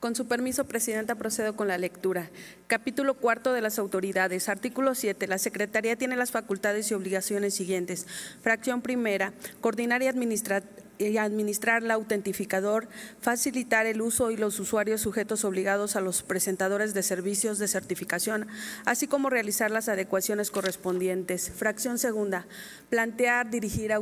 Con su permiso, Presidenta, procedo con la lectura. Capítulo cuarto de las autoridades. Artículo 7. La Secretaría tiene las facultades y obligaciones siguientes. Fracción primera, coordinar y administrar el autentificador, facilitar el uso y los usuarios sujetos obligados a los presentadores de servicios de certificación, así como realizar las adecuaciones correspondientes. Fracción segunda, plantear, dirigir,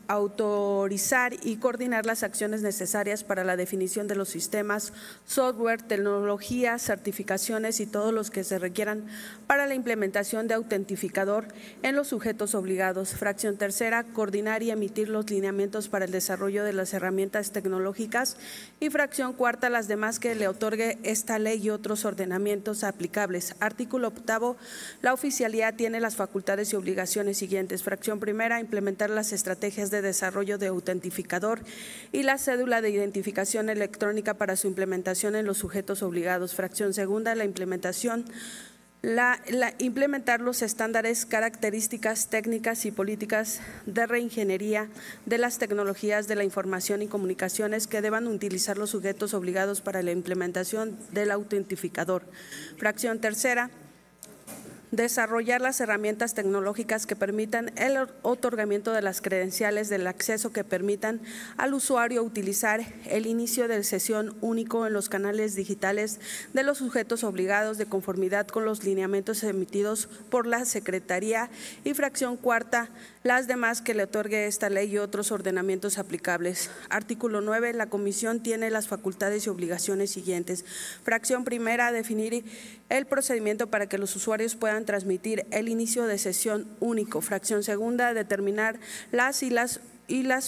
autorizar y coordinar las acciones necesarias para la definición de los sistemas, software, tecnología, certificaciones y todos los que se requieran para la implementación de autentificador en los sujetos obligados. Fracción tercera, coordinar y emitir los lineamientos para el desarrollo de las herramientas tecnológicas, y fracción cuarta, las demás que le otorgue esta ley y otros ordenamientos aplicables. Artículo octavo, la oficialía tiene las facultades y obligaciones siguientes. Fracción primera, implementar las estrategias de desarrollo de autentificador y la cédula de identificación electrónica para su implementación en los sujetos obligados. Fracción segunda, implementar los estándares, características técnicas y políticas de reingeniería de las tecnologías de la información y comunicaciones que deban utilizar los sujetos obligados para la implementación del autentificador. Fracción tercera, desarrollar las herramientas tecnológicas que permitan el otorgamiento de las credenciales del acceso que permitan al usuario utilizar el inicio de sesión único en los canales digitales de los sujetos obligados de conformidad con los lineamientos emitidos por la Secretaría. Y fracción cuarta, las demás que le otorgue esta ley y otros ordenamientos aplicables. Artículo 9. La Comisión tiene las facultades y obligaciones siguientes. Fracción primera, definir el procedimiento para que los usuarios puedan transmitir el inicio de sesión único. Fracción segunda, determinar las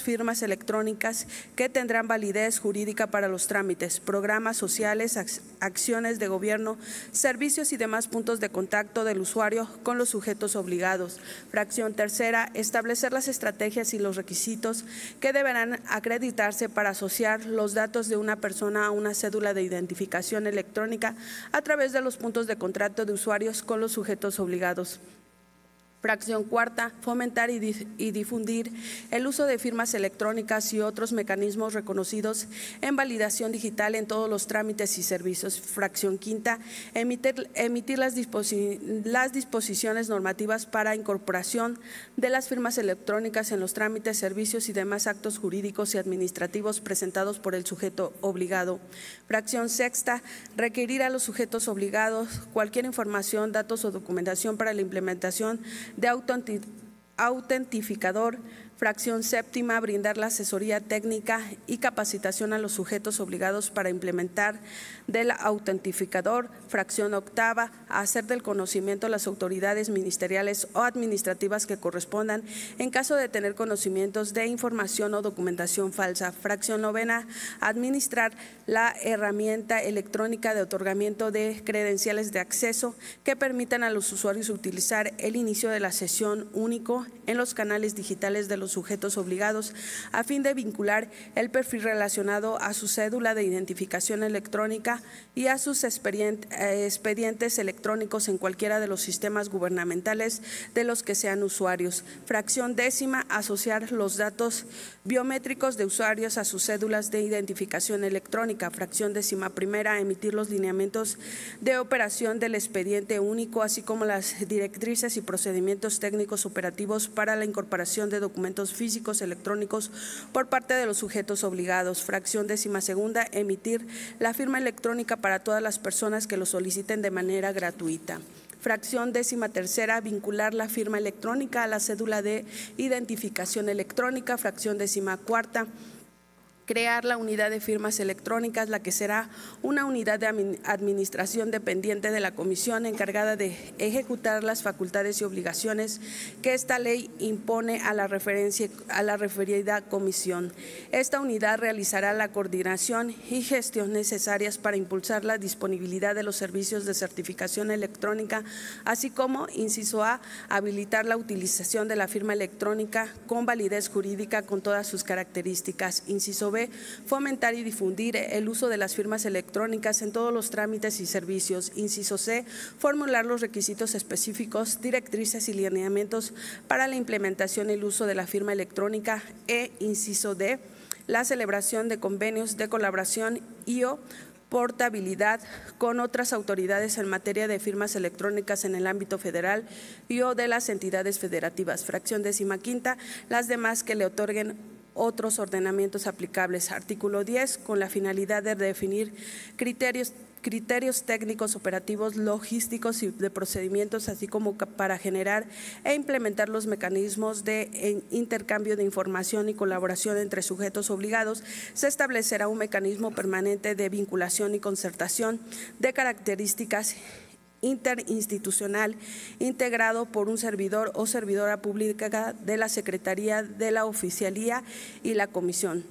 firmas electrónicas que tendrán validez jurídica para los trámites, programas sociales, acciones de gobierno, servicios y demás puntos de contacto del usuario con los sujetos obligados. Fracción tercera, establecer las estrategias y los requisitos que deberán acreditarse para asociar los datos de una persona a una cédula de identificación electrónica a través de los puntos de contacto de usuarios con los sujetos obligados. Fracción cuarta, fomentar y difundir el uso de firmas electrónicas y otros mecanismos reconocidos en validación digital en todos los trámites y servicios. Fracción quinta, emitir las disposiciones normativas para incorporación de las firmas electrónicas en los trámites, servicios y demás actos jurídicos y administrativos presentados por el sujeto obligado. Fracción sexta, requerir a los sujetos obligados cualquier información, datos o documentación para la implementación de autentificador. Fracción séptima, brindar la asesoría técnica y capacitación a los sujetos obligados para implementar del autentificador. Fracción octava, hacer del conocimiento a las autoridades ministeriales o administrativas que correspondan en caso de tener conocimientos de información o documentación falsa. Fracción novena, administrar la herramienta electrónica de otorgamiento de credenciales de acceso que permitan a los usuarios utilizar el inicio de la sesión único en los canales digitales de los sujetos obligados a fin de vincular el perfil relacionado a su cédula de identificación electrónica y a sus expedientes electrónicos en cualquiera de los sistemas gubernamentales de los que sean usuarios. Fracción décima, asociar los datos biométricos de usuarios a sus cédulas de identificación electrónica. Fracción décima primera, emitir los lineamientos de operación del expediente único, así como las directrices y procedimientos técnicos operativos para la incorporación de documentos físicos electrónicos por parte de los sujetos obligados. Fracción décima segunda, emitir la firma electrónica para todas las personas que lo soliciten de manera gratuita. Fracción décima tercera, vincular la firma electrónica a la cédula de identificación electrónica. Fracción décima cuarta, crear la unidad de firmas electrónicas, la que será una unidad de administración dependiente de la Comisión encargada de ejecutar las facultades y obligaciones que esta ley impone a la referida comisión. Esta unidad realizará la coordinación y gestión necesarias para impulsar la disponibilidad de los servicios de certificación electrónica, así como, inciso A, habilitar la utilización de la firma electrónica con validez jurídica con todas sus características. Inciso B, fomentar y difundir el uso de las firmas electrónicas en todos los trámites y servicios. Inciso C, formular los requisitos específicos, directrices y lineamientos para la implementación y el uso de la firma electrónica. Inciso D, la celebración de convenios de colaboración y o portabilidad con otras autoridades en materia de firmas electrónicas en el ámbito federal y o de las entidades federativas. Fracción 15ª, las demás que le otorguen otros ordenamientos aplicables. Artículo 10, con la finalidad de definir criterios técnicos, operativos, logísticos y de procedimientos, así como para generar e implementar los mecanismos de intercambio de información y colaboración entre sujetos obligados, se establecerá un mecanismo permanente de vinculación y concertación de características interinstitucional integrado por un servidor o servidora pública de la Secretaría de la Oficialía y la Comisión.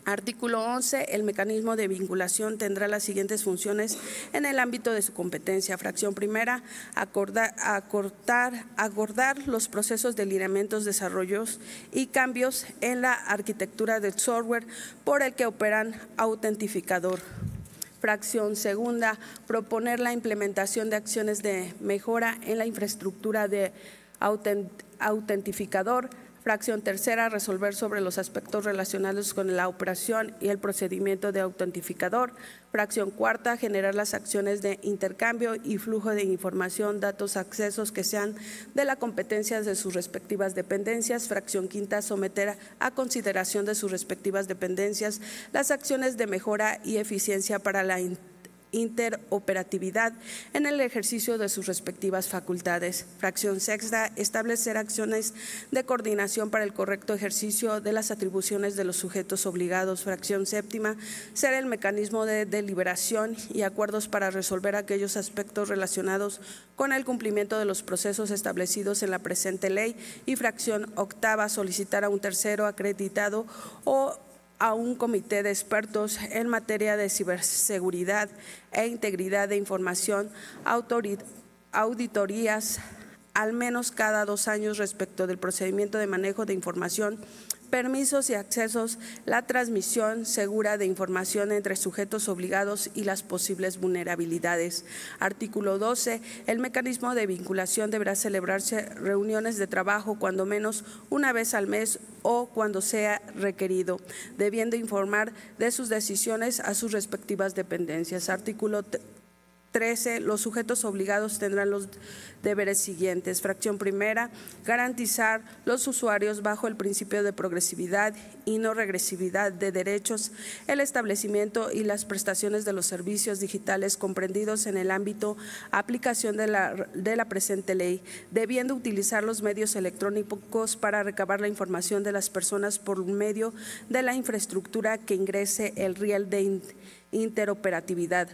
Artículo 11. El mecanismo de vinculación tendrá las siguientes funciones en el ámbito de su competencia. Fracción primera, acordar los procesos de lineamientos, desarrollos y cambios en la arquitectura del software por el que operan autentificador. Fracción segunda, proponer la implementación de acciones de mejora en la infraestructura de autentificador. Fracción tercera, resolver sobre los aspectos relacionados con la operación y el procedimiento de autentificador. Fracción cuarta, generar las acciones de intercambio y flujo de información, datos, accesos que sean de la competencia de sus respectivas dependencias. Fracción quinta, someter a consideración de sus respectivas dependencias las acciones de mejora y eficiencia para la interoperatividad en el ejercicio de sus respectivas facultades. Fracción sexta, establecer acciones de coordinación para el correcto ejercicio de las atribuciones de los sujetos obligados. Fracción séptima, ser el mecanismo de deliberación y acuerdos para resolver aquellos aspectos relacionados con el cumplimiento de los procesos establecidos en la presente ley. Y fracción octava, solicitar a un tercero acreditado o a un comité de expertos en materia de ciberseguridad e integridad de información, auditorías al menos cada 2 años respecto del procedimiento de manejo de información, permisos y accesos, la transmisión segura de información entre sujetos obligados y las posibles vulnerabilidades. Artículo 12. El mecanismo de vinculación deberá celebrarse reuniones de trabajo cuando menos una vez al mes o cuando sea requerido, debiendo informar de sus decisiones a sus respectivas dependencias. Artículo 13. Los sujetos obligados tendrán los deberes siguientes. Fracción primera, garantizar los usuarios bajo el principio de progresividad y no regresividad de derechos, el establecimiento y las prestaciones de los servicios digitales comprendidos en el ámbito aplicación de la presente ley, debiendo utilizar los medios electrónicos para recabar la información de las personas por medio de la infraestructura que ingrese el riel de interoperatividad.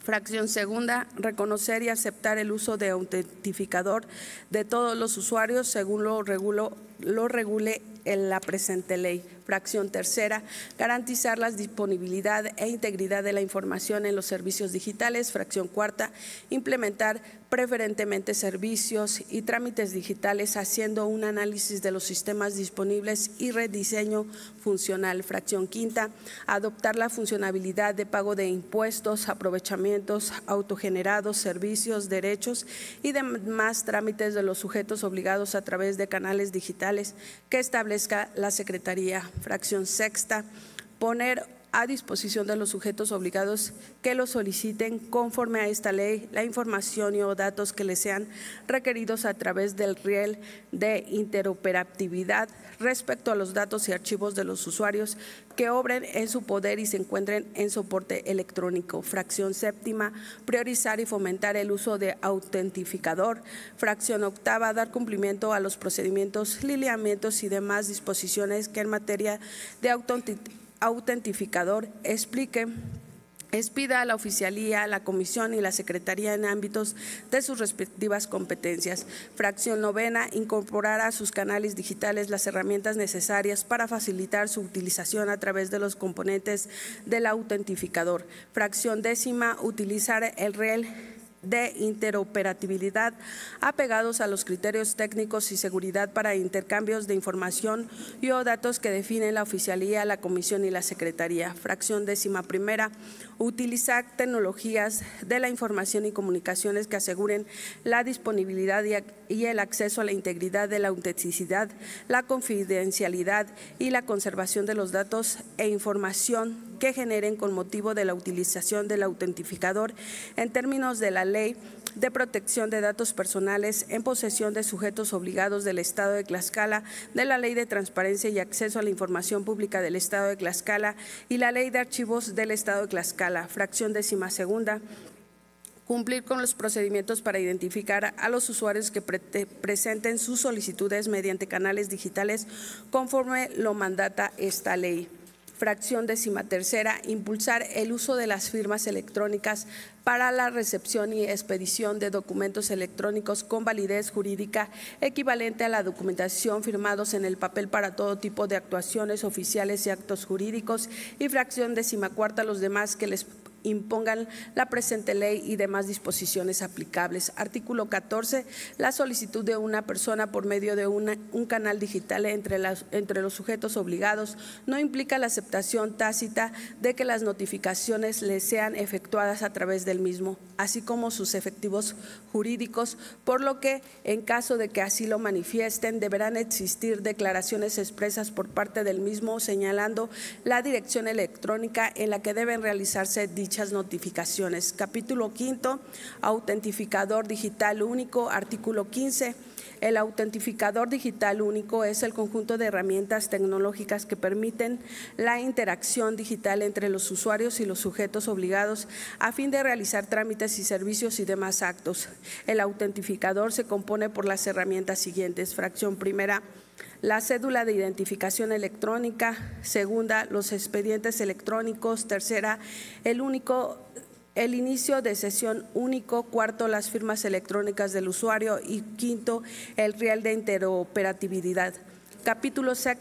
Fracción segunda, reconocer y aceptar el uso de autentificador de todos los usuarios según lo regule en la presente ley. Fracción tercera, garantizar la disponibilidad e integridad de la información en los servicios digitales. Fracción cuarta, implementar preferentemente servicios y trámites digitales haciendo un análisis de los sistemas disponibles y rediseño funcional. Fracción quinta, adoptar la funcionalidad de pago de impuestos, aprovechamientos autogenerados, servicios, derechos y demás trámites de los sujetos obligados a través de canales digitales que establezca la Secretaría. Fracción sexta, poner a disposición de los sujetos obligados que lo soliciten conforme a esta ley la información y o datos que les sean requeridos a través del riel de interoperatividad respecto a los datos y archivos de los usuarios que obren en su poder y se encuentren en soporte electrónico. Fracción séptima, priorizar y fomentar el uso de autentificador. Fracción octava, dar cumplimiento a los procedimientos, lineamientos y demás disposiciones que en materia de autentificador expida a la Oficialía, la Comisión y la Secretaría en ámbitos de sus respectivas competencias. Fracción novena, incorporar a sus canales digitales las herramientas necesarias para facilitar su utilización a través de los componentes del autentificador. Fracción décima, utilizar el riel de interoperatividad apegados a los criterios técnicos y seguridad para intercambios de información y o datos que definen la Oficialía, la Comisión y la Secretaría. Fracción décima primera, utilizar tecnologías de la información y comunicaciones que aseguren la disponibilidad y el acceso a la integridad de la autenticidad, la confidencialidad y la conservación de los datos e información que generen con motivo de la utilización del autentificador en términos de la Ley de Protección de Datos Personales en posesión de sujetos obligados del Estado de Tlaxcala, de la Ley de Transparencia y Acceso a la Información Pública del Estado de Tlaxcala y la Ley de Archivos del Estado de Tlaxcala. Fracción 12ª. Cumplir con los procedimientos para identificar a los usuarios que presenten sus solicitudes mediante canales digitales conforme lo mandata esta ley. Fracción 13ª. Impulsar el uso de las firmas electrónicas para la recepción y expedición de documentos electrónicos con validez jurídica equivalente a la documentación firmados en el papel para todo tipo de actuaciones oficiales y actos jurídicos. Y fracción 14ª. Los demás que les impongan la presente ley y demás disposiciones aplicables. Artículo 14. La solicitud de una persona por medio de un canal digital entre los sujetos obligados no implica la aceptación tácita de que las notificaciones le sean efectuadas a través del mismo, así como sus efectivos jurídicos, por lo que, en caso de que así lo manifiesten, deberán existir declaraciones expresas por parte del mismo señalando la dirección electrónica en la que deben realizarse dichas notificaciones. Capítulo 5. Autentificador digital único. Artículo 15. El autentificador digital único es el conjunto de herramientas tecnológicas que permiten la interacción digital entre los usuarios y los sujetos obligados a fin de realizar trámites y servicios y demás actos. El autentificador se compone por las herramientas siguientes. Fracción 1. La cédula de identificación electrónica. 2. Los expedientes electrónicos. 3. El inicio de sesión único. 4. Las firmas electrónicas del usuario. Y 5. El riel de interoperatividad. Capítulo 6.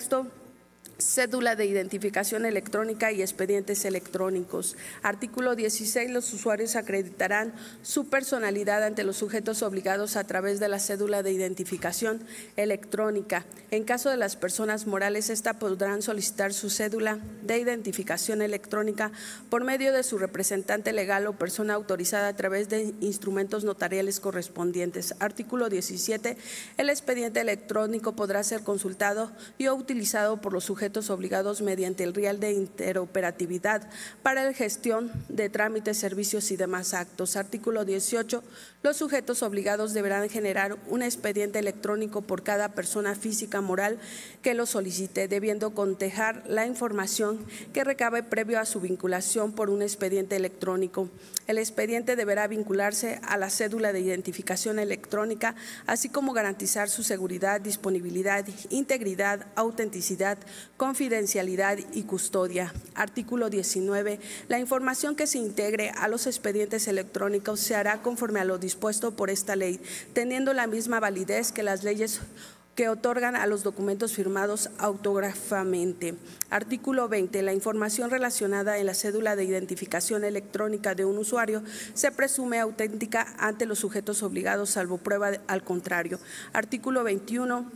Cédula de identificación electrónica y expedientes electrónicos. Artículo 16. Los usuarios acreditarán su personalidad ante los sujetos obligados a través de la cédula de identificación electrónica. En caso de las personas morales, esta podrán solicitar su cédula de identificación electrónica por medio de su representante legal o persona autorizada a través de instrumentos notariales correspondientes. Artículo 17. El expediente electrónico podrá ser consultado y o utilizado por los sujetos obligados mediante el riel de interoperatividad para la gestión de trámites, servicios y demás actos. Artículo 18. Los sujetos obligados deberán generar un expediente electrónico por cada persona física moral que lo solicite, debiendo cotejar la información que recabe previo a su vinculación por un expediente electrónico. El expediente deberá vincularse a la cédula de identificación electrónica, así como garantizar su seguridad, disponibilidad, integridad, autenticidad, confidencialidad y custodia. Artículo 19. La información que se integre a los expedientes electrónicos se hará conforme a lo dispuesto por esta ley, teniendo la misma validez que las leyes que otorgan a los documentos firmados autógrafamente. Artículo 20. La información relacionada en la cédula de identificación electrónica de un usuario se presume auténtica ante los sujetos obligados, salvo prueba al contrario. Artículo 21.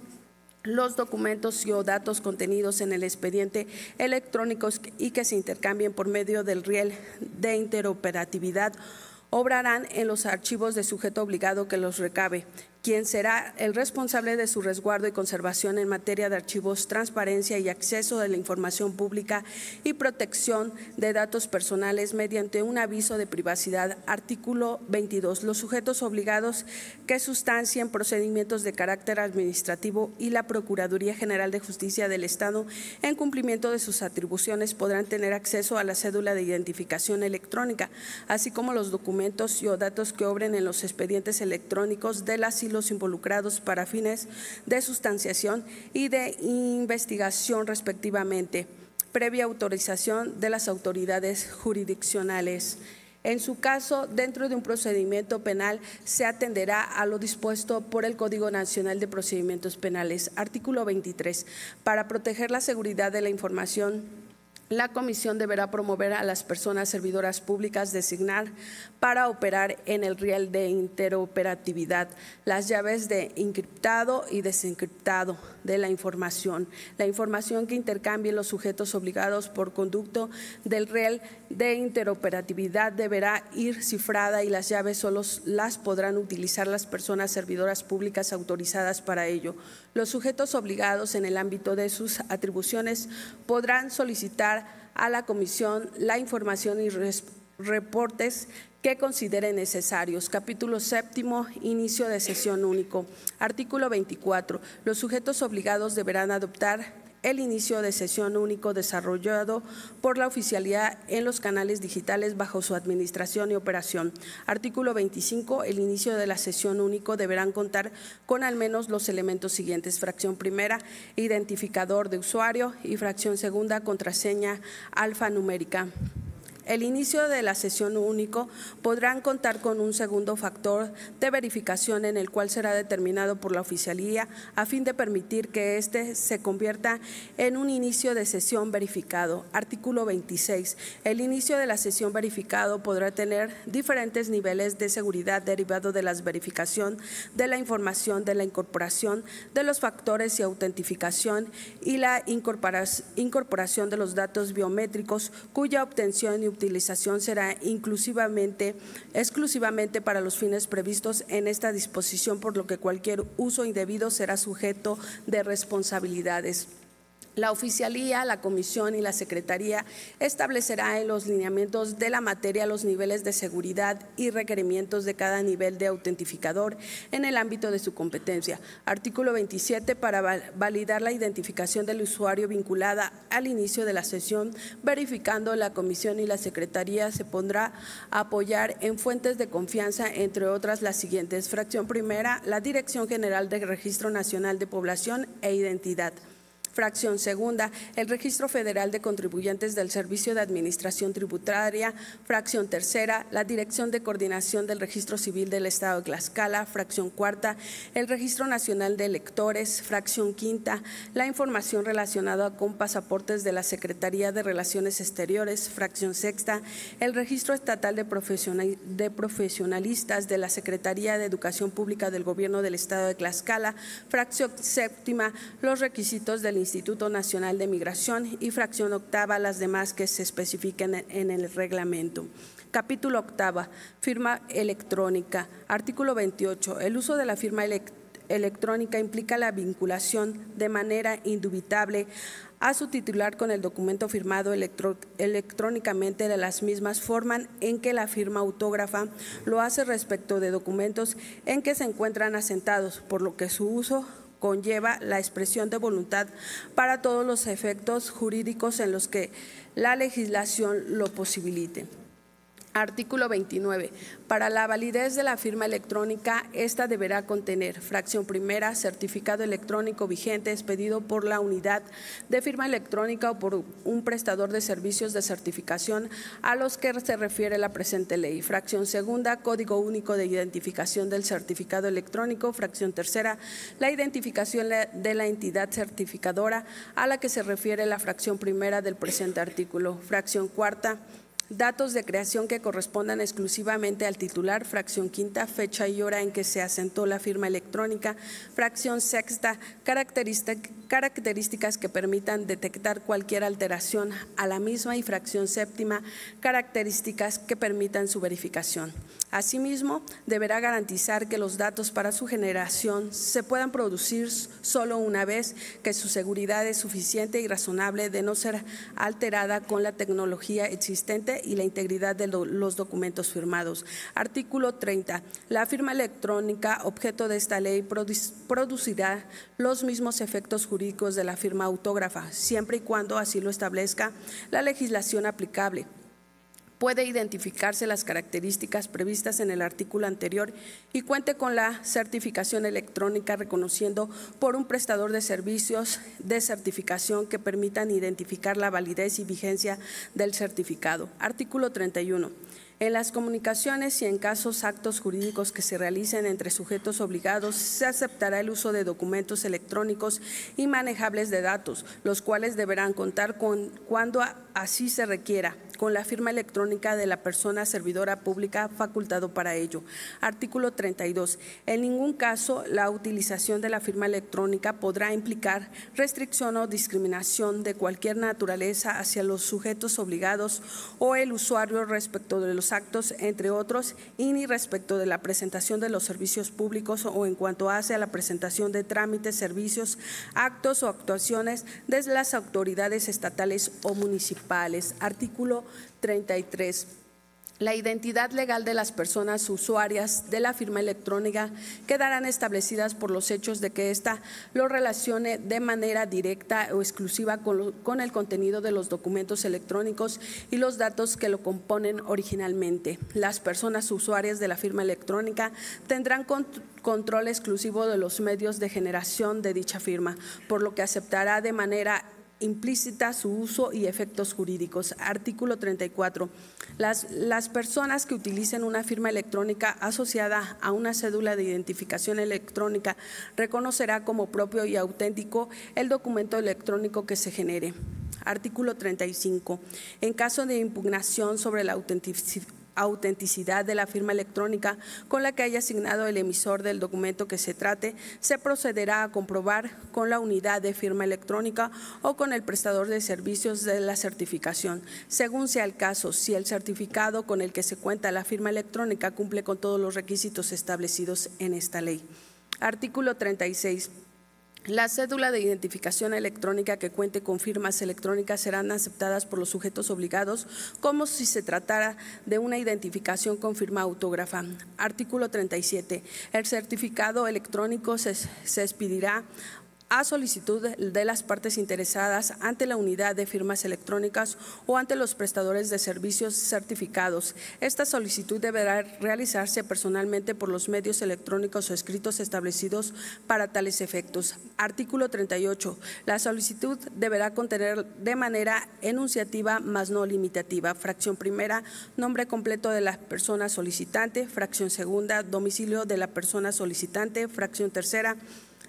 Los documentos y o datos contenidos en el expediente electrónico y que se intercambien por medio del riel de interoperatividad obrarán en los archivos de sujeto obligado que los recabe, quien será el responsable de su resguardo y conservación en materia de archivos, transparencia y acceso a la información pública y protección de datos personales mediante un aviso de privacidad. Artículo 22. Los sujetos obligados que sustancien procedimientos de carácter administrativo y la Procuraduría General de Justicia del Estado, en cumplimiento de sus atribuciones, podrán tener acceso a la cédula de identificación electrónica, así como los documentos y o datos que obren en los expedientes electrónicos de las y los involucrados para fines de sustanciación y de investigación respectivamente, previa autorización de las autoridades jurisdiccionales. En su caso, dentro de un procedimiento penal, se atenderá a lo dispuesto por el Código Nacional de Procedimientos Penales. Artículo 23. Para proteger la seguridad de la información, la Comisión deberá promover a las personas servidoras públicas designar para operar en el riel de interoperatividad las llaves de encriptado y desencriptado de la información que intercambien los sujetos obligados por conducto del riel de interoperatividad deberá ir cifrada y las llaves solo las podrán utilizar las personas servidoras públicas autorizadas para ello. Los sujetos obligados en el ámbito de sus atribuciones podrán solicitar a la comisión la información y reportes que considere necesarios. Capítulo séptimo, inicio de sesión único. Artículo 24. Los sujetos obligados deberán adoptar el inicio de sesión único desarrollado por la oficialía en los canales digitales bajo su administración y operación. Artículo 25. El inicio de la sesión único deberán contar con al menos los elementos siguientes. Fracción primera, identificador de usuario, y fracción segunda, contraseña alfanumérica. El inicio de la sesión único podrán contar con un segundo factor de verificación en el cual será determinado por la oficialía a fin de permitir que éste se convierta en un inicio de sesión verificado. Artículo 26. El inicio de la sesión verificado podrá tener diferentes niveles de seguridad derivado de la verificación de la información, de la incorporación de los factores y autentificación y la incorporación de los datos biométricos cuya obtención y utilización será exclusivamente para los fines previstos en esta disposición, por lo que cualquier uso indebido será sujeto de responsabilidades. La oficialía, la comisión y la secretaría establecerá en los lineamientos de la materia los niveles de seguridad y requerimientos de cada nivel de autentificador en el ámbito de su competencia. Artículo 27. Para validar la identificación del usuario vinculada al inicio de la sesión, verificando la comisión y la secretaría se pondrá a apoyar en fuentes de confianza, entre otras las siguientes. Fracción primera, la Dirección General del Registro Nacional de Población e Identidad. Fracción segunda, el Registro Federal de Contribuyentes del Servicio de Administración Tributaria. Fracción tercera, la Dirección de Coordinación del Registro Civil del Estado de Tlaxcala. Fracción cuarta, el Registro Nacional de Electores. Fracción quinta, la información relacionada con pasaportes de la Secretaría de Relaciones Exteriores. Fracción sexta, el Registro Estatal de Profesionalistas de la Secretaría de Educación Pública del Gobierno del Estado de Tlaxcala. Fracción séptima, los requisitos del Instituto Nacional de Migración, y fracción octava, las demás que se especifiquen en el reglamento. Capítulo octava, firma electrónica. Artículo 28. El uso de la firma electrónica implica la vinculación de manera indubitable a su titular con el documento firmado electrónicamente. De las mismas forman en que la firma autógrafa lo hace respecto de documentos en que se encuentran asentados, por lo que su uso conlleva la expresión de voluntad para todos los efectos jurídicos en los que la legislación lo posibilite. Artículo 29. Para la validez de la firma electrónica, esta deberá contener: fracción primera, certificado electrónico vigente expedido por la unidad de firma electrónica o por un prestador de servicios de certificación a los que se refiere la presente ley. Fracción segunda, código único de identificación del certificado electrónico. Fracción tercera, la identificación de la entidad certificadora a la que se refiere la fracción primera del presente artículo. Fracción cuarta, datos de creación que correspondan exclusivamente al titular. Fracción quinta, fecha y hora en que se asentó la firma electrónica. Fracción sexta, características que permitan detectar cualquier alteración a la misma. Y fracción séptima, características que permitan su verificación. Asimismo, deberá garantizar que los datos para su generación se puedan producir solo una vez, que su seguridad es suficiente y razonable de no ser alterada con la tecnología existente y la integridad de los documentos firmados. Artículo 30. La firma electrónica objeto de esta ley producirá los mismos efectos jurídicos de la firma autógrafa, siempre y cuando así lo establezca la legislación aplicable. Puede identificarse las características previstas en el artículo anterior y cuente con la certificación electrónica reconociendo por un prestador de servicios de certificación que permitan identificar la validez y vigencia del certificado. Artículo 31. En las comunicaciones y en casos actos jurídicos que se realicen entre sujetos obligados, se aceptará el uso de documentos electrónicos y manejables de datos, los cuales deberán contar con, cuando así se requiera, con la firma electrónica de la persona servidora pública facultado para ello. Artículo 32. En ningún caso la utilización de la firma electrónica podrá implicar restricción o discriminación de cualquier naturaleza hacia los sujetos obligados o el usuario respecto de los actos, entre otros, y ni respecto de la presentación de los servicios públicos o en cuanto hace a la presentación de trámites, servicios, actos o actuaciones desde las autoridades estatales o municipales. Artículo 33. La identidad legal de las personas usuarias de la firma electrónica quedarán establecidas por los hechos de que ésta lo relacione de manera directa o exclusiva con el contenido de los documentos electrónicos y los datos que lo componen originalmente. Las personas usuarias de la firma electrónica tendrán control exclusivo de los medios de generación de dicha firma, por lo que aceptará de manera implícita su uso y efectos jurídicos. Artículo 34. Las personas que utilicen una firma electrónica asociada a una cédula de identificación electrónica reconocerá como propio y auténtico el documento electrónico que se genere. Artículo 35. En caso de impugnación sobre la autenticidad de la firma electrónica con la que haya asignado el emisor del documento que se trate, se procederá a comprobar con la unidad de firma electrónica o con el prestador de servicios de la certificación, según sea el caso, si el certificado con el que se cuenta la firma electrónica cumple con todos los requisitos establecidos en esta ley. Artículo 36. La cédula de identificación electrónica que cuente con firmas electrónicas serán aceptadas por los sujetos obligados como si se tratara de una identificación con firma autógrafa. Artículo 37. El certificado electrónico se expedirá a solicitud de las partes interesadas ante la unidad de firmas electrónicas o ante los prestadores de servicios certificados. Esta solicitud deberá realizarse personalmente por los medios electrónicos o escritos establecidos para tales efectos. Artículo 38. La solicitud deberá contener de manera enunciativa, mas no limitativa: fracción primera, nombre completo de la persona solicitante; fracción segunda, domicilio de la persona solicitante; fracción tercera,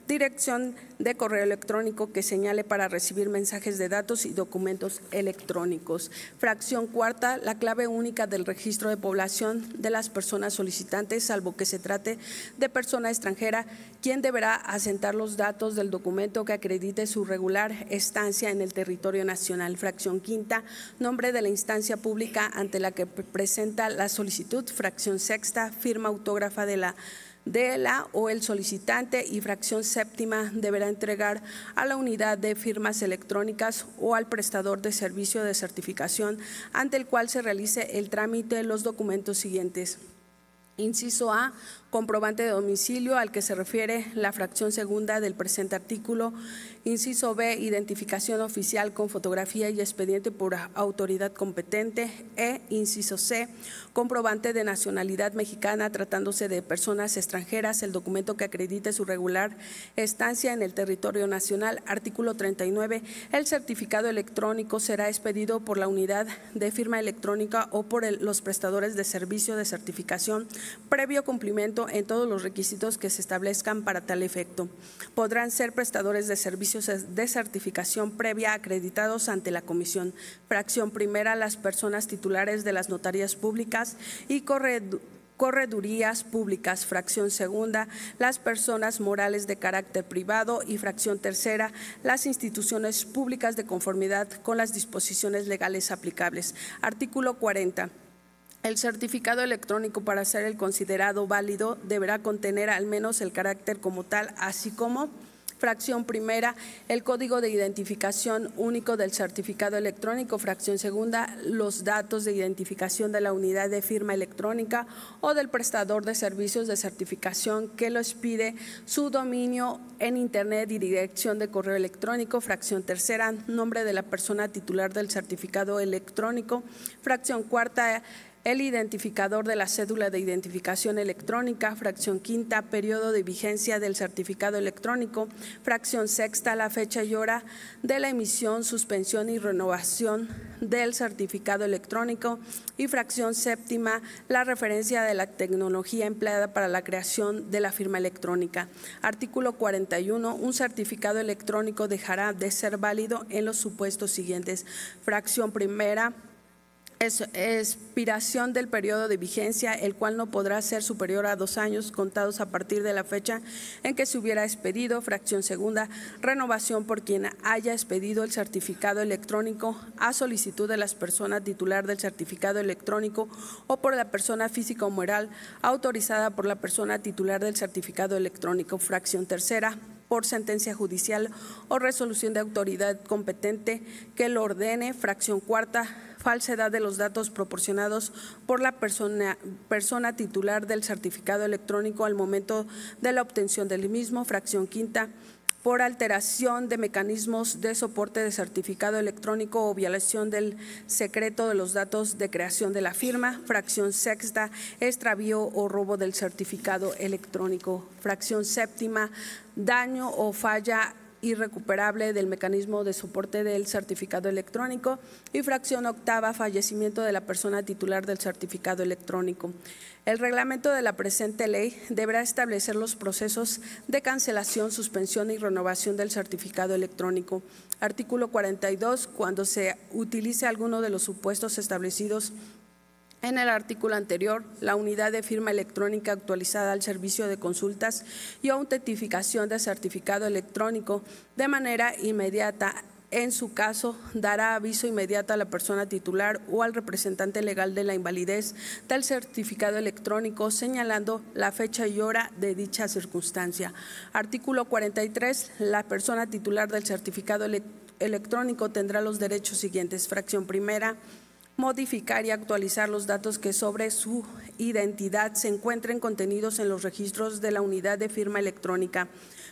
dirección de correo electrónico que señale para recibir mensajes de datos y documentos electrónicos. Fracción cuarta, la clave única del registro de población de las personas solicitantes, salvo que se trate de persona extranjera, quien deberá asentar los datos del documento que acredite su regular estancia en el territorio nacional. Fracción quinta, nombre de la instancia pública ante la que presenta la solicitud. Fracción sexta, firma autógrafa de la o el solicitante, y fracción séptima deberá entregar a la unidad de firmas electrónicas o al prestador de servicio de certificación ante el cual se realice el trámite los documentos siguientes. Inciso A, comprobante de domicilio al que se refiere la fracción segunda del presente artículo. Inciso B, identificación oficial con fotografía y expediente por autoridad competente. Inciso C, comprobante de nacionalidad mexicana tratándose de personas extranjeras, el documento que acredite su regular estancia en el territorio nacional. Artículo 39. El certificado electrónico será expedido por la unidad de firma electrónica o por los prestadores de servicio de certificación, previo cumplimiento en todos los requisitos que se establezcan para tal efecto. Podrán ser prestadores de servicios de certificación previa acreditados ante la Comisión. Fracción primera, las personas titulares de las notarías públicas y corredurías públicas. Fracción segunda, las personas morales de carácter privado, y fracción tercera, las instituciones públicas de conformidad con las disposiciones legales aplicables. Artículo 40. El certificado electrónico, para ser el considerado válido, deberá contener al menos el carácter como tal, así como: fracción primera, el código de identificación único del certificado electrónico. Fracción segunda, los datos de identificación de la unidad de firma electrónica o del prestador de servicios de certificación que lo expide, su dominio en Internet y dirección de correo electrónico. Fracción tercera, nombre de la persona titular del certificado electrónico. Fracción cuarta, el identificador de la cédula de identificación electrónica. Fracción quinta, periodo de vigencia del certificado electrónico. Fracción sexta, la fecha y hora de la emisión, suspensión y renovación del certificado electrónico. Y fracción séptima, la referencia de la tecnología empleada para la creación de la firma electrónica. Artículo 41. Un certificado electrónico dejará de ser válido en los supuestos siguientes: fracción primera, expiración del periodo de vigencia, el cual no podrá ser superior a 2 años contados a partir de la fecha en que se hubiera expedido. Fracción segunda, renovación por quien haya expedido el certificado electrónico a solicitud de la persona titular del certificado electrónico o por la persona física o moral autorizada por la persona titular del certificado electrónico. Fracción tercera, por sentencia judicial o resolución de autoridad competente que lo ordene. Fracción cuarta, falsedad de los datos proporcionados por la persona titular del certificado electrónico al momento de la obtención del mismo. Fracción quinta, por alteración de mecanismos de soporte de certificado electrónico o violación del secreto de los datos de creación de la firma. Fracción sexta, extravío o robo del certificado electrónico. Fracción séptima, daño o falla irrecuperable del mecanismo de soporte del certificado electrónico. Y fracción octava, fallecimiento de la persona titular del certificado electrónico. El reglamento de la presente ley deberá establecer los procesos de cancelación, suspensión y renovación del certificado electrónico. Artículo 42. Cuando se utilice alguno de los supuestos establecidos en el artículo anterior, la unidad de firma electrónica actualizada al servicio de consultas y autentificación de certificado electrónico de manera inmediata. En su caso, dará aviso inmediato a la persona titular o al representante legal de la invalidez del certificado electrónico, señalando la fecha y hora de dicha circunstancia. Artículo 43. La persona titular del certificado electrónico tendrá los derechos siguientes. Fracción primera, modificar y actualizar los datos que sobre su identidad se encuentren contenidos en los registros de la unidad de firma electrónica,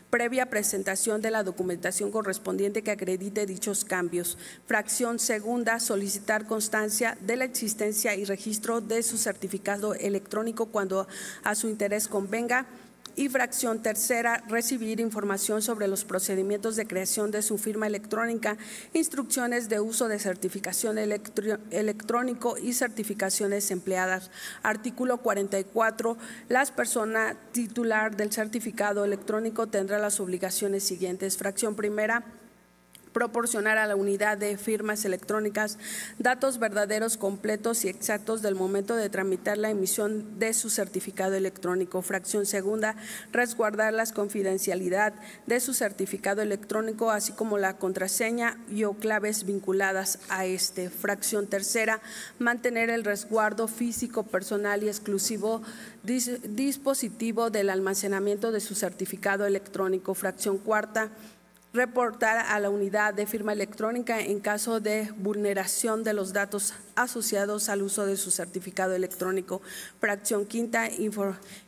previa presentación de la documentación correspondiente que acredite dichos cambios. Fracción segunda, solicitar constancia de la existencia y registro de su certificado electrónico cuando a su interés convenga. Y fracción tercera, recibir información sobre los procedimientos de creación de su firma electrónica, instrucciones de uso de certificación electrónico y certificaciones empleadas. Artículo 44. La persona titular del certificado electrónico tendrá las obligaciones siguientes. Fracción primera, proporcionar a la unidad de firmas electrónicas datos verdaderos, completos y exactos del momento de tramitar la emisión de su certificado electrónico. Fracción segunda, resguardar la confidencialidad de su certificado electrónico, así como la contraseña y o claves vinculadas a este. Fracción tercera, mantener el resguardo físico, personal y exclusivo dispositivo del almacenamiento de su certificado electrónico. Fracción cuarta, reportar a la unidad de firma electrónica en caso de vulneración de los datos asociados al uso de su certificado electrónico. Fracción quinta,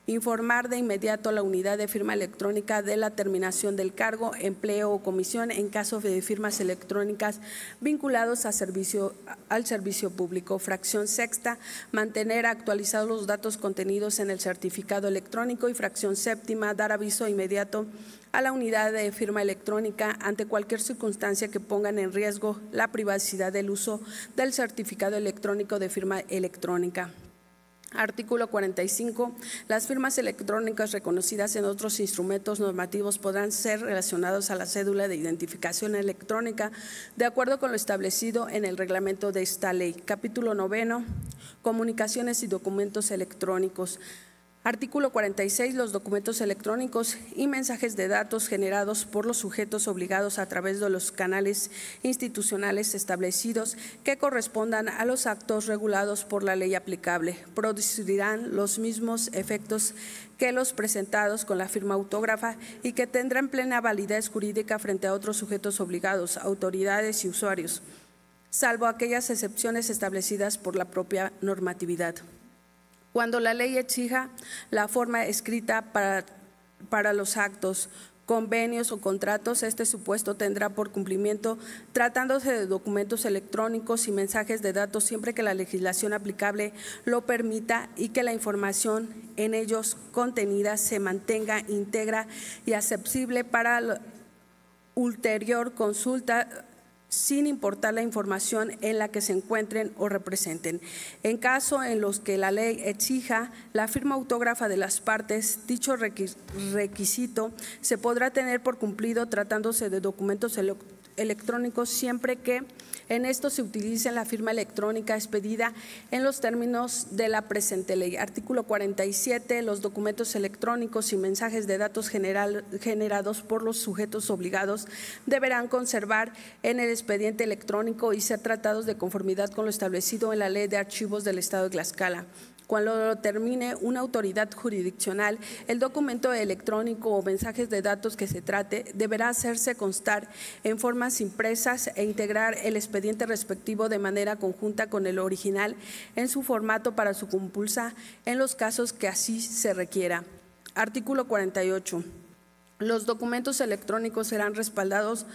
informar de inmediato a la unidad de firma electrónica de la terminación del cargo, empleo o comisión en caso de firmas electrónicas vinculados al servicio público. Fracción sexta, mantener actualizados los datos contenidos en el certificado electrónico. Y fracción séptima, dar aviso inmediato a la unidad de firma electrónica ante cualquier circunstancia que pongan en riesgo la privacidad del uso del certificado electrónico de firma electrónica. Artículo 45. Las firmas electrónicas reconocidas en otros instrumentos normativos podrán ser relacionados a la cédula de identificación electrónica de acuerdo con lo establecido en el reglamento de esta ley. Capítulo 9. Comunicaciones y documentos electrónicos. Artículo 46. Los documentos electrónicos y mensajes de datos generados por los sujetos obligados a través de los canales institucionales establecidos que correspondan a los actos regulados por la ley aplicable producirán los mismos efectos que los presentados con la firma autógrafa y que tendrán plena validez jurídica frente a otros sujetos obligados, autoridades y usuarios, salvo aquellas excepciones establecidas por la propia normatividad. Cuando la ley exija la forma escrita para los actos, convenios o contratos, este supuesto tendrá por cumplimiento tratándose de documentos electrónicos y mensajes de datos siempre que la legislación aplicable lo permita y que la información en ellos contenida se mantenga íntegra y accesible para la ulterior consulta sin importar la información en la que se encuentren o representen. En caso en los que la ley exija la firma autógrafa de las partes, dicho requisito se podrá tener por cumplido tratándose de documentos electrónicos siempre que en esto se utilice la firma electrónica expedida en los términos de la presente ley. Artículo 47. Los documentos electrónicos y mensajes de datos generados por los sujetos obligados deberán conservar en el expediente electrónico y ser tratados de conformidad con lo establecido en la Ley de Archivos del Estado de Tlaxcala. Cuando lo termine una autoridad jurisdiccional, el documento electrónico o mensajes de datos que se trate deberá hacerse constar en formas impresas e integrar el expediente respectivo de manera conjunta con el original en su formato para su compulsa en los casos que así se requiera. Artículo 48. Los documentos electrónicos serán respaldados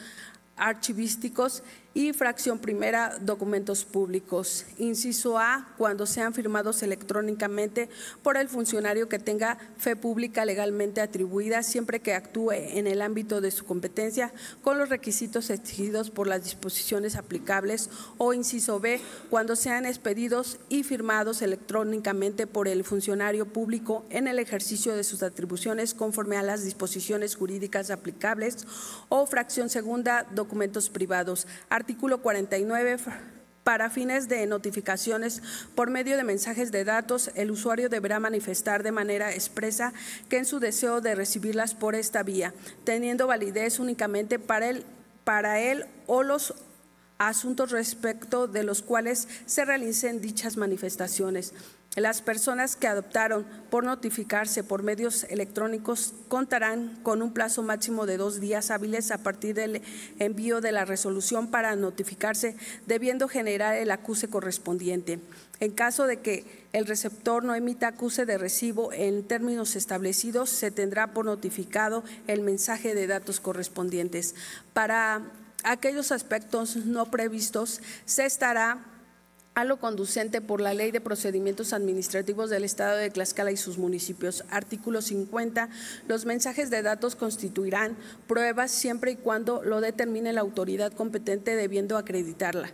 archivísticos y fracción primera, documentos públicos. Inciso A, cuando sean firmados electrónicamente por el funcionario que tenga fe pública legalmente atribuida, siempre que actúe en el ámbito de su competencia con los requisitos exigidos por las disposiciones aplicables. O inciso B, cuando sean expedidos y firmados electrónicamente por el funcionario público en el ejercicio de sus atribuciones conforme a las disposiciones jurídicas aplicables. O fracción segunda, documentos privados. Artículo 49. Para fines de notificaciones por medio de mensajes de datos, el usuario deberá manifestar de manera expresa que en su deseo de recibirlas por esta vía, teniendo validez únicamente para él o los asuntos respecto de los cuales se realicen dichas manifestaciones. Las personas que adoptaron por notificarse por medios electrónicos contarán con un plazo máximo de 2 días hábiles a partir del envío de la resolución para notificarse, debiendo generar el acuse correspondiente. En caso de que el receptor no emita acuse de recibo en términos establecidos, se tendrá por notificado el mensaje de datos correspondientes. Para aquellos aspectos no previstos, se estará a lo conducente por la Ley de Procedimientos Administrativos del Estado de Tlaxcala y sus municipios. Artículo 50. Los mensajes de datos constituirán pruebas siempre y cuando lo determine la autoridad competente debiendo acreditarla.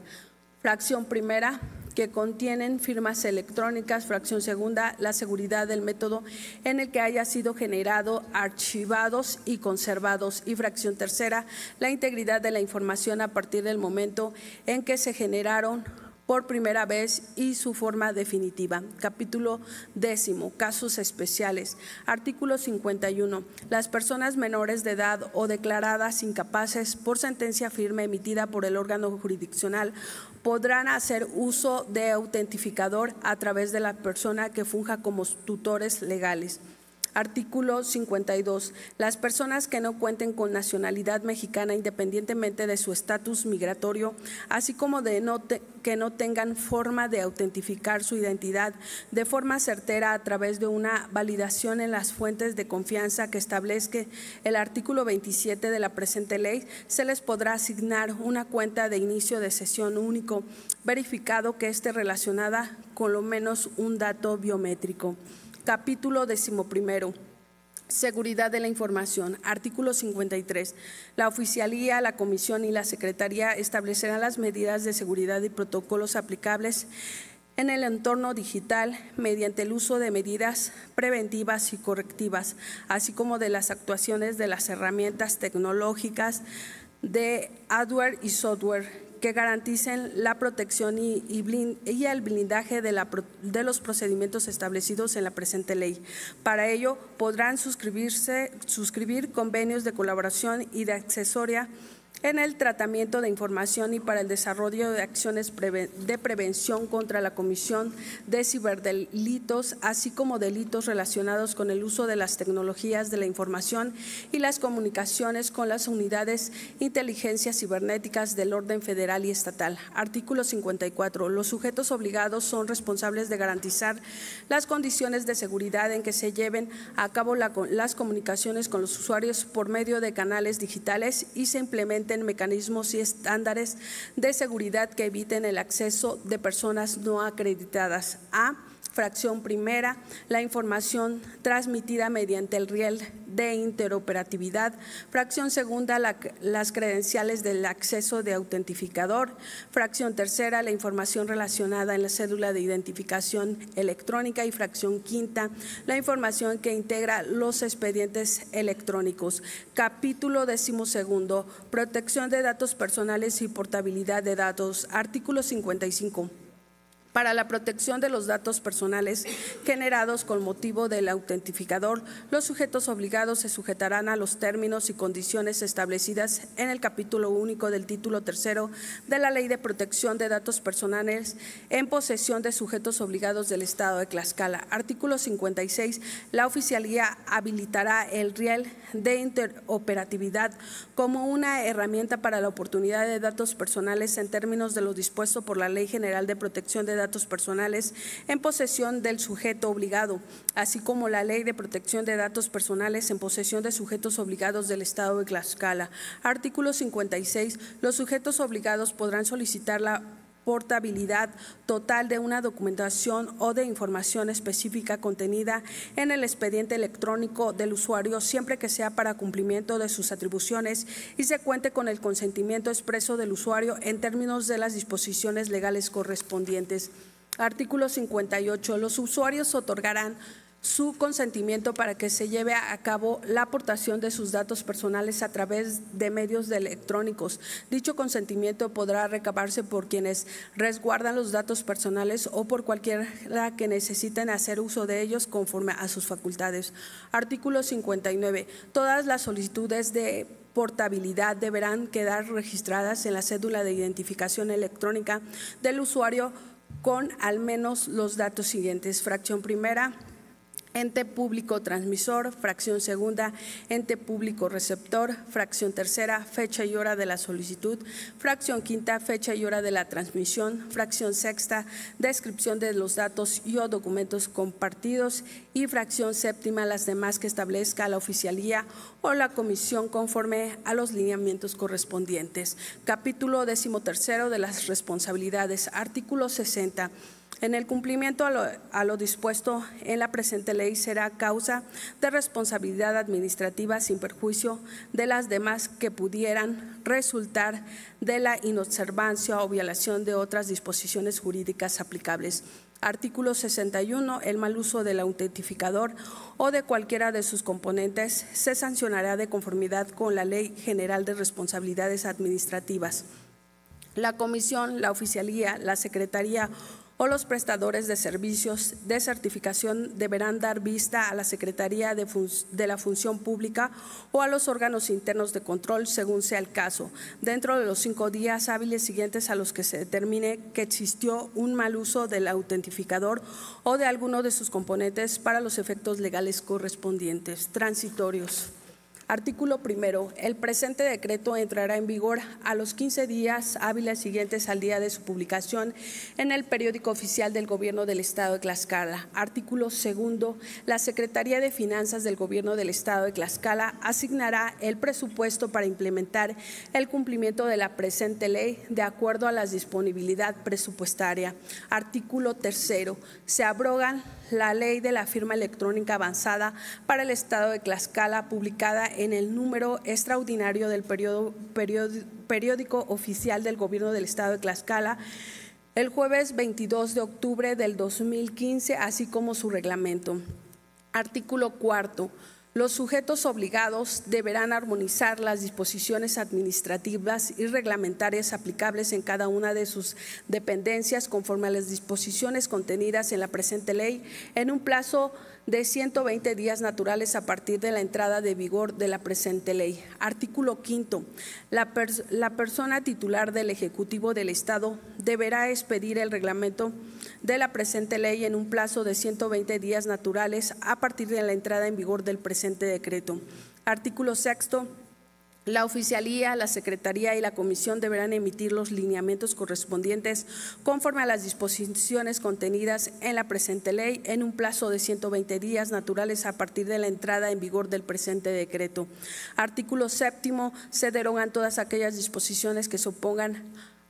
Fracción primera, que contienen firmas electrónicas. Fracción segunda, la seguridad del método en el que haya sido generado, archivados y conservados. Y fracción tercera, la integridad de la información a partir del momento en que se generaron por primera vez y su forma definitiva. Capítulo 10. Casos especiales. Artículo 51. Las personas menores de edad o declaradas incapaces por sentencia firme emitida por el órgano jurisdiccional podrán hacer uso de autentificador a través de la persona que funja como tutores legales. Artículo 52. Las personas que no cuenten con nacionalidad mexicana independientemente de su estatus migratorio, así como que no tengan forma de autentificar su identidad de forma certera a través de una validación en las fuentes de confianza que establezca el artículo 27 de la presente ley, se les podrá asignar una cuenta de inicio de sesión único, verificado que esté relacionada con lo menos un dato biométrico. Capítulo 11. Seguridad de la información. Artículo 53. La Oficialía, la Comisión y la Secretaría establecerán las medidas de seguridad y protocolos aplicables en el entorno digital mediante el uso de medidas preventivas y correctivas, así como de las actuaciones de las herramientas tecnológicas de hardware y software que garanticen la protección y el blindaje de los procedimientos establecidos en la presente ley. Para ello, podrán suscribir convenios de colaboración y de accesoria en el tratamiento de información y para el desarrollo de acciones de prevención contra la comisión de ciberdelitos, así como delitos relacionados con el uso de las tecnologías de la información y las comunicaciones con las unidades inteligencias cibernéticas del orden federal y estatal. Artículo 54. Los sujetos obligados son responsables de garantizar las condiciones de seguridad en que se lleven a cabo las comunicaciones con los usuarios por medio de canales digitales y se implementen mecanismos y estándares de seguridad que eviten el acceso de personas no acreditadas a Fracción primera, la información transmitida mediante el riel de interoperatividad. Fracción segunda, las credenciales del acceso de autentificador. Fracción tercera, la información relacionada en la cédula de identificación electrónica. Y fracción quinta, la información que integra los expedientes electrónicos. Capítulo 12, protección de datos personales y portabilidad de datos. Artículo 55. Para la protección de los datos personales generados con motivo del autentificador, los sujetos obligados se sujetarán a los términos y condiciones establecidas en el capítulo único del título tercero de la Ley de Protección de Datos Personales en posesión de sujetos obligados del Estado de Tlaxcala. Artículo 56. La oficialía habilitará el riel de interoperatividad como una herramienta para la oportunidad de datos personales en términos de lo dispuesto por la Ley General de Protección de datos personales en posesión del sujeto obligado, así como la Ley de Protección de Datos Personales en posesión de sujetos obligados del Estado de Tlaxcala. Artículo 56. Los sujetos obligados podrán solicitar la portabilidad total de una documentación o de información específica contenida en el expediente electrónico del usuario, siempre que sea para cumplimiento de sus atribuciones y se cuente con el consentimiento expreso del usuario en términos de las disposiciones legales correspondientes. Artículo 58. Los usuarios otorgarán su consentimiento para que se lleve a cabo la aportación de sus datos personales a través de medios electrónicos. Dicho consentimiento podrá recabarse por quienes resguardan los datos personales o por cualquiera que necesiten hacer uso de ellos conforme a sus facultades. Artículo 59. Todas las solicitudes de portabilidad deberán quedar registradas en la cédula de identificación electrónica del usuario con al menos los datos siguientes. Fracción primera, ente público transmisor. Fracción segunda, ente público receptor. Fracción tercera, fecha y hora de la solicitud. Fracción quinta, fecha y hora de la transmisión. Fracción sexta, descripción de los datos y o documentos compartidos. Y fracción séptima, las demás que establezca la oficialía o la comisión conforme a los lineamientos correspondientes. Capítulo 13 de las responsabilidades. Artículo 60. En el cumplimiento a lo dispuesto en la presente ley será causa de responsabilidad administrativa sin perjuicio de las demás que pudieran resultar de la inobservancia o violación de otras disposiciones jurídicas aplicables. Artículo 61. El mal uso del autentificador o de cualquiera de sus componentes se sancionará de conformidad con la Ley General de Responsabilidades Administrativas. La comisión, la oficialía, la secretaría o los prestadores de servicios de certificación deberán dar vista a la Secretaría de la Función Pública o a los órganos internos de control, según sea el caso, dentro de los 5 días hábiles siguientes a los que se determine que existió un mal uso del autentificador o de alguno de sus componentes para los efectos legales correspondientes. Transitorios. Artículo primero. El presente decreto entrará en vigor a los 15 días hábiles siguientes al día de su publicación en el Periódico Oficial del Gobierno del Estado de Tlaxcala. Artículo segundo. La Secretaría de Finanzas del Gobierno del Estado de Tlaxcala asignará el presupuesto para implementar el cumplimiento de la presente ley de acuerdo a la disponibilidad presupuestaria. Artículo tercero. Se abrogan la Ley de la Firma Electrónica Avanzada para el Estado de Tlaxcala, publicada en el número extraordinario del Periódico Oficial del Gobierno del Estado de Tlaxcala el jueves 22 de octubre del 2015, así como su reglamento. Artículo cuarto. Los sujetos obligados deberán armonizar las disposiciones administrativas y reglamentarias aplicables en cada una de sus dependencias conforme a las disposiciones contenidas en la presente ley en un plazo de 120 días naturales a partir de la entrada de vigor de la presente ley. Artículo quinto. La persona titular del Ejecutivo del Estado deberá expedir el reglamento de la presente ley en un plazo de 120 días naturales a partir de la entrada en vigor del presente decreto. Artículo sexto. La oficialía, la secretaría y la comisión deberán emitir los lineamientos correspondientes conforme a las disposiciones contenidas en la presente ley en un plazo de 120 días naturales a partir de la entrada en vigor del presente decreto. Artículo séptimo. Se derogan todas aquellas disposiciones que se opongan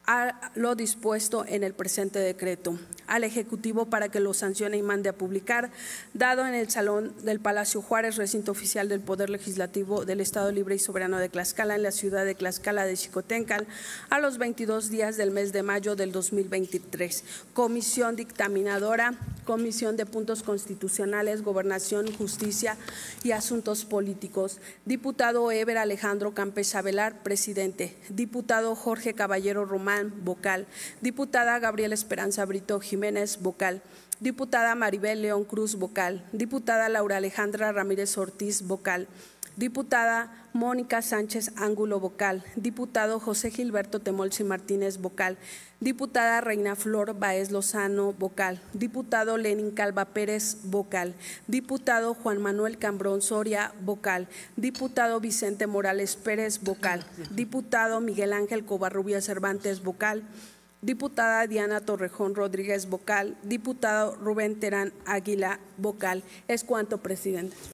a lo dispuesto en el presente decreto, al Ejecutivo para que lo sancione y mande a publicar, dado en el Salón del Palacio Juárez, recinto oficial del Poder Legislativo del Estado Libre y Soberano de Tlaxcala, en la ciudad de Tlaxcala de Xicoténcatl, a los 22 días del mes de mayo del 2023. Comisión dictaminadora, Comisión de Puntos Constitucionales, Gobernación, Justicia y Asuntos Políticos. Diputado Eber Alejandro Campes Avelar, presidente. Diputado Jorge Caballero Román, vocal. Diputada Gabriela Esperanza Brito Jiménez, vocal. Diputada Maribel León Cruz, vocal. Diputada Laura Alejandra Ramírez Ortiz, vocal. Diputada Mónica Sánchez Ángulo, vocal. Diputado José Gilberto Temolsi Martínez, vocal. Diputada Reina Flor Baez Lozano, vocal. Diputado Lenin Calva Pérez, vocal. Diputado Juan Manuel Cambrón Soria, vocal. Diputado Vicente Morales Pérez, vocal. Diputado Miguel Ángel Covarrubias Cervantes, vocal. Diputada Diana Torrejón Rodríguez, vocal. Diputado Rubén Terán Águila, vocal. Es cuanto, presidente.